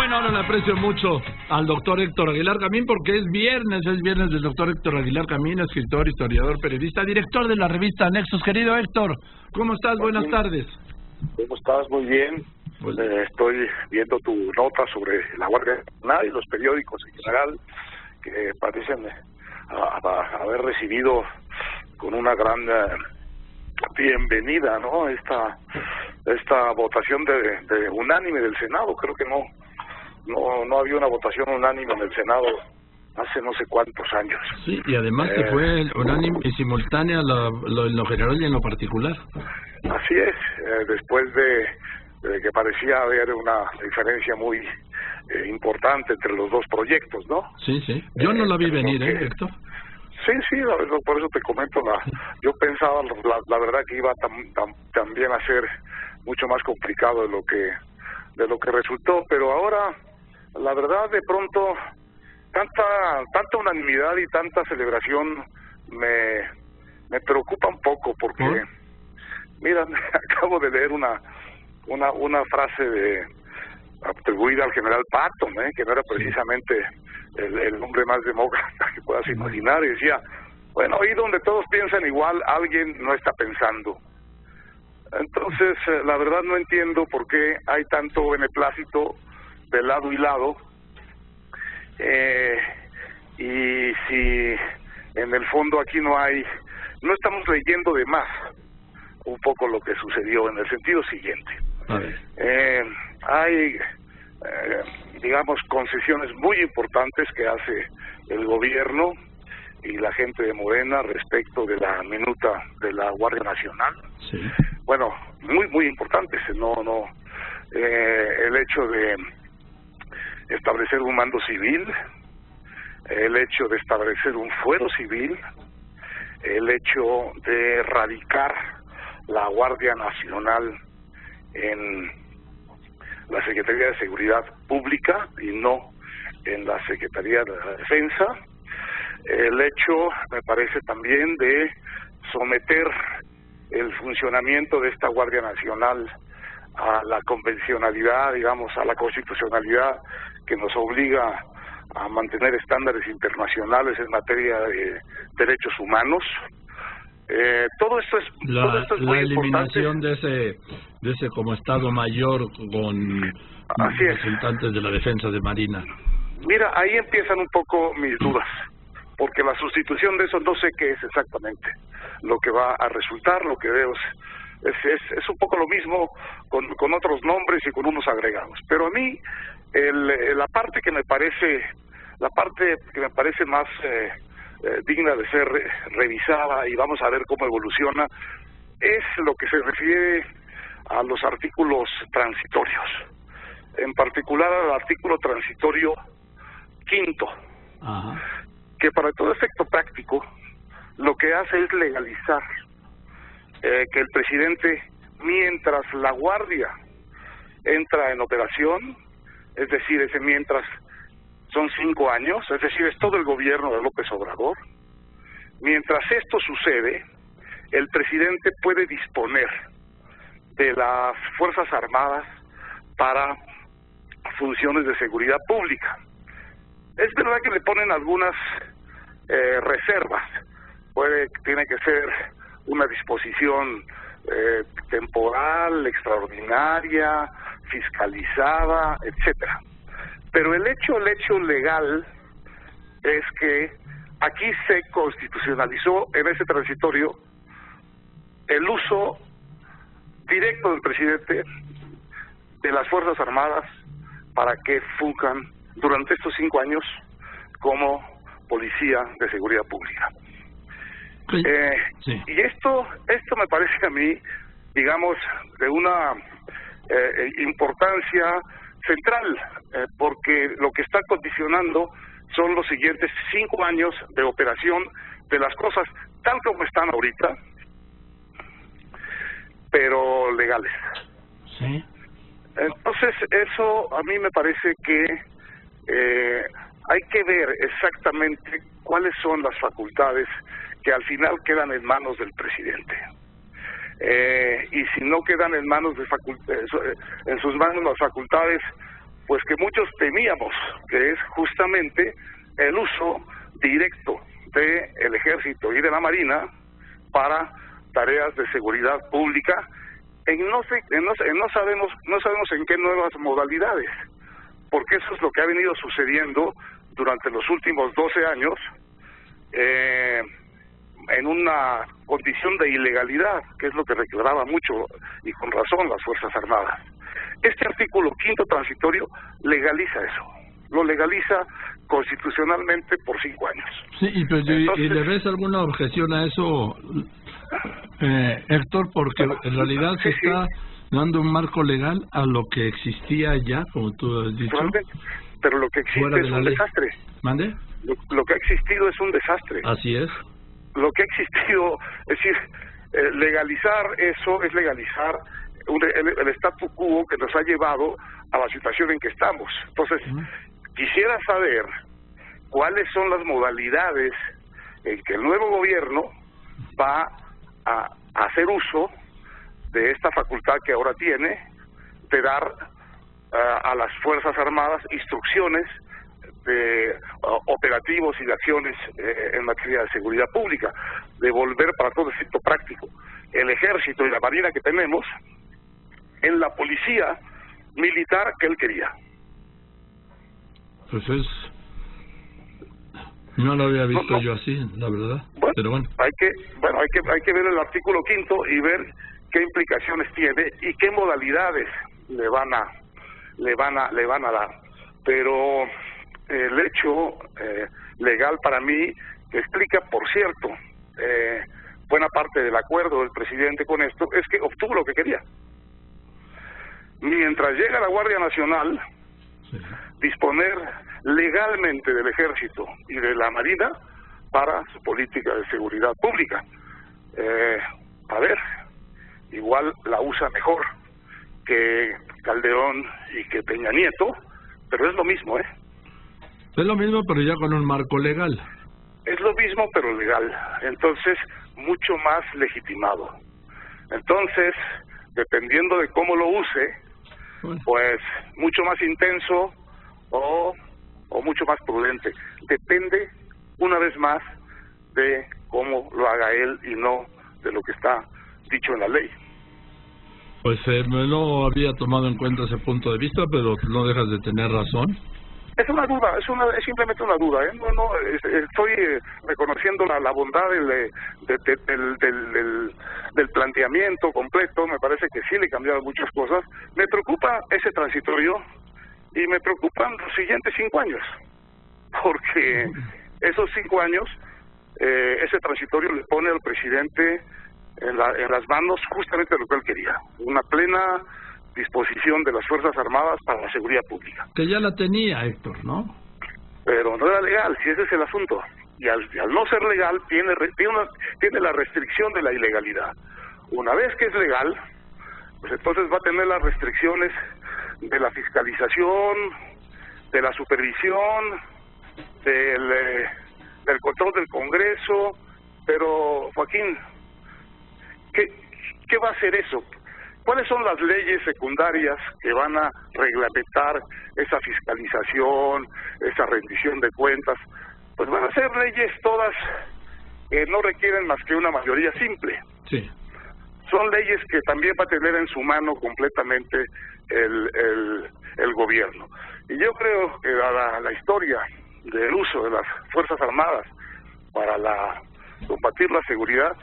Bueno, ahora le aprecio mucho al doctor Héctor Aguilar Camín porque es viernes del doctor Héctor Aguilar Camín, escritor, historiador, periodista, director de la revista Nexos. Querido Héctor, ¿cómo estás? Buenas tardes. ¿Cómo estás? Muy bien. Estoy viendo tu nota sobre la Guardia Nacional y los periódicos en general que parecen haber recibido con una gran bienvenida, ¿no? Esta votación de unánime del Senado. Creo que no había una votación unánime en el Senado hace no sé cuántos años. Sí, y además que fue unánime y simultánea en lo general y en lo particular. Así es, después de que parecía haber una diferencia muy importante entre los dos proyectos, ¿no? Sí, sí. Yo no la vi venir, Héctor. Sí, por eso te comento. Yo pensaba, la verdad, que iba también a ser mucho más complicado de lo que resultó, pero ahora, la verdad, de pronto, tanta unanimidad y tanta celebración me preocupa un poco porque, mira, acabo de leer una frase atribuida al general Patton, que no era precisamente el hombre más demócrata que puedas imaginar, y decía, bueno, ahí donde todos piensan igual, alguien no está pensando. Entonces, la verdad no entiendo por qué hay tanto beneplácito de lado y lado, y si en el fondo aquí no estamos leyendo de más un poco lo que sucedió en el sentido siguiente. Hay digamos, concesiones muy importantes que hace el gobierno y la gente de Morena respecto de la minuta de la Guardia Nacional. Sí. Bueno, muy importantes. El hecho de establecer un mando civil, el hecho de establecer un fuero civil, el hecho de radicar la Guardia Nacional en la Secretaría de Seguridad Pública y no en la Secretaría de la Defensa. El hecho, me parece también, de someter el funcionamiento de esta Guardia Nacional a la convencionalidad, digamos, a la constitucionalidad que nos obliga a mantener estándares internacionales en materia de derechos humanos. Todo esto es muy eliminación importante. de ese como Estado Mayor con representantes de la Defensa de Marina. Mira, ahí empiezan un poco mis dudas, porque la sustitución de eso no sé qué es exactamente lo que va a resultar. Lo que veo es un poco lo mismo con otros nombres y con unos agregados. Pero a mí la parte que me parece más digna de ser revisada, y vamos a ver cómo evoluciona, es lo que se refiere a los artículos transitorios, en particular al artículo transitorio 5, que para todo efecto práctico lo que hace es legalizar que el presidente, mientras la Guardia entra en operación, es decir, mientras son 5 años, es decir, es todo el gobierno de López Obrador. Mientras esto sucede, el presidente puede disponer de las Fuerzas Armadas para funciones de seguridad pública. Es verdad que le ponen algunas reservas. Tiene que ser una disposición temporal, extraordinaria, fiscalizada, etcétera. Pero el hecho legal es que aquí se constitucionalizó en ese transitorio el uso directo del presidente de las Fuerzas Armadas para que funjan durante estos 5 años como policía de seguridad pública. Sí. Y esto me parece a mí, digamos, de una importancia central, porque lo que está condicionando son los siguientes 5 años de operación de las cosas tal como están ahorita, pero legales. Sí. Entonces, eso a mí me parece que hay que ver exactamente cuáles son las facultades que al final quedan en manos del presidente. Y si no quedan en manos en sus manos las facultades pues que muchos temíamos, que es justamente el uso directo del Ejército y de la Marina para tareas de seguridad pública no sabemos en qué nuevas modalidades, porque eso es lo que ha venido sucediendo durante los últimos 12 años en una condición de ilegalidad, que es lo que reclamaba mucho y con razón las Fuerzas Armadas. Este artículo 5º transitorio legaliza eso, lo legaliza constitucionalmente por 5 años. Sí, ¿y le ves alguna objeción a eso, Héctor? Porque en realidad se está dando un marco legal a lo que existía ya, como tú has dicho. Pero lo que existe es un desastre. ¿Mande? Lo que ha existido es un desastre. Así es. Lo que ha existido, es decir, legalizar eso es legalizar el statu quo que nos ha llevado a la situación en que estamos. Entonces, quisiera saber cuáles son las modalidades en que el nuevo gobierno va a hacer uso de esta facultad que ahora tiene de dar a las Fuerzas Armadas instrucciones de operativos y de acciones en materia de seguridad pública, de volver para todo efecto práctico el Ejército y la Marina que tenemos en la policía militar que él quería. Pues no lo había visto yo así, la verdad. Bueno, pero bueno. Hay que ver el artículo 5º y ver qué implicaciones tiene y qué modalidades le van a dar. Pero el hecho legal para mí, que explica, por cierto, buena parte del acuerdo del presidente con esto, es que obtuvo lo que quería. Mientras llega la Guardia Nacional, disponer legalmente del Ejército y de la Marina para su política de seguridad pública. A ver, igual la usa mejor que Calderón y que Peña Nieto, pero es lo mismo, Es lo mismo, pero ya con un marco legal. Es lo mismo, pero legal. Entonces, mucho más legitimado. Entonces, dependiendo de cómo lo use, pues mucho más intenso o mucho más prudente. Depende, una vez más, de cómo lo haga él y no de lo que está dicho en la ley. Pues no había tomado en cuenta ese punto de vista, pero no dejas de tener razón. Es una duda, es simplemente una duda, estoy reconociendo la bondad del planteamiento completo. Me parece que sí le cambiaron muchas cosas. Me preocupa ese transitorio y me preocupan los siguientes 5 años, porque esos 5 años, ese transitorio le pone al presidente en las manos justamente lo que él quería, una plena disposición de las Fuerzas Armadas para la seguridad pública. Que ya la tenía, Héctor, ¿no? Pero no era legal, si ese es el asunto. Y al no ser legal, tiene la restricción de la ilegalidad. Una vez que es legal, pues entonces va a tener las restricciones de la fiscalización, de la supervisión, del control del Congreso. Pero, Joaquín, ¿qué va a hacer eso? ¿Cuáles son las leyes secundarias que van a reglamentar esa fiscalización, esa rendición de cuentas? Pues van a ser leyes todas que no requieren más que una mayoría simple. Sí. Son leyes que también va a tener en su mano completamente el gobierno. Y yo creo que la historia del uso de las Fuerzas Armadas para combatir la seguridad,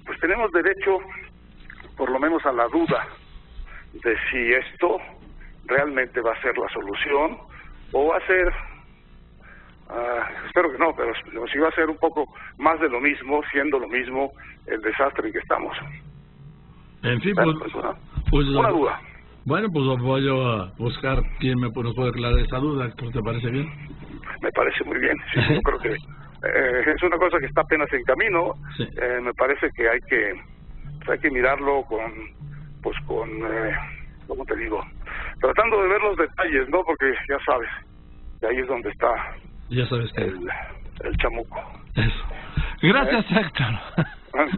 pues tenemos derecho por lo menos a la duda de si esto realmente va a ser la solución o va a ser, espero que no, pero si va a ser un poco más de lo mismo, siendo lo mismo el desastre en que estamos. En fin, pues una duda. Bueno, pues voy a buscar quién nos puede aclarar esa duda. ¿Te parece bien? Me parece muy bien, sí, yo creo que es una cosa que está apenas en camino. Sí. Me parece que hay que mirarlo ¿cómo te digo? Tratando de ver los detalles, ¿no? Porque ya sabes, de ahí es donde está el chamuco. Eso. Gracias, Héctor.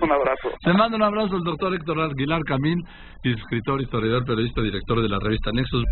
Un abrazo. Te mando un abrazo al doctor Héctor Aguilar Camín, escritor, historiador, periodista, director de la revista Nexos.